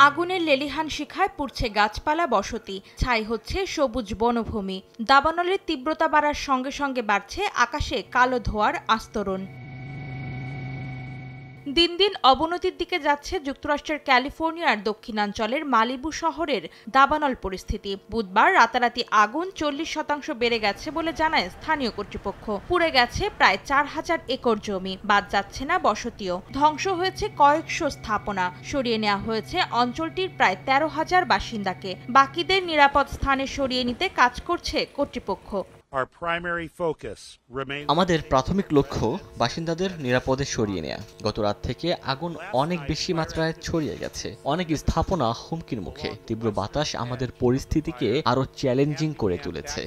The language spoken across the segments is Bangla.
আগুনের লেলিহান শিখায় পুড়ছে গাছপালা, বসতি, ছাই হচ্ছে সবুজ বনভূমি। দাবানলের তীব্রতা বাড়ার সঙ্গে সঙ্গে বাড়ছে আকাশে কালো ধোঁয়ার আস্তরণ। দিন দিন অবনতির দিকে যাচ্ছে যুক্তরাষ্ট্রের ক্যালিফোর্নিয়ার দক্ষিণাঞ্চলের মালিবু শহরের দাবানল পরিস্থিতি। বুধবার রাতারাতি আগুন 40% বেড়ে গেছে বলে জানায় স্থানীয় কর্তৃপক্ষ। পুড়ে গেছে প্রায় 4000 একর জমি, বাদ যাচ্ছে না বসতিও। ধ্বংস হয়েছে কয়েকশো স্থাপনা, সরিয়ে নেওয়া হয়েছে অঞ্চলটির প্রায় 13,000 বাসিন্দাকে। বাকিদের নিরাপদ স্থানে সরিয়ে নিতে কাজ করছে কর্তৃপক্ষ। আমাদের প্রাথমিক লক্ষ্য বাসিন্দাদের নিরাপদে সরিয়ে নেয়া। গত রাত থেকে আগুন অনেক বেশি মাত্রায় ছড়িয়ে গেছে, অনেক স্থাপনা হুমকির মুখে। তীব্র বাতাস আমাদের পরিস্থিতিকে আরো চ্যালেঞ্জিং করে তুলেছে।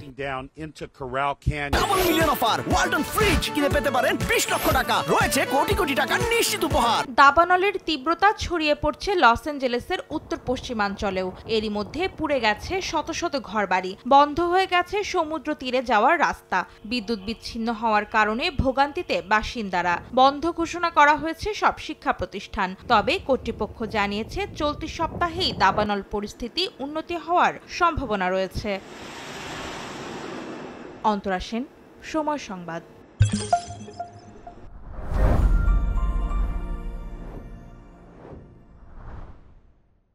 দাবানলের তীব্রতা ছড়িয়ে পড়ছে লস অ্যাঞ্জেলেসের উত্তর পশ্চিমাঞ্চলেও। এরই মধ্যে পুড়ে গেছে শত শত ঘরবাড়ি, বন্ধ হয়ে গেছে সমুদ্র তীরে যাওয়ার রাস্তা। বিদ্যুৎ বিচ্ছিন্ন হওয়ার কারণে ভোগান্তিতে বাসিন্দারা। বন্ধ ঘোষণা করা হয়েছে সব শিক্ষা প্রতিষ্ঠান। তবে কর্তৃপক্ষ জানিয়েছে চলতি সপ্তাহেই দাবানল পরিস্থিতি উন্নতি হওয়ার সম্ভাবনা রয়েছে। অন্তরা সেন, সময় সংবাদ।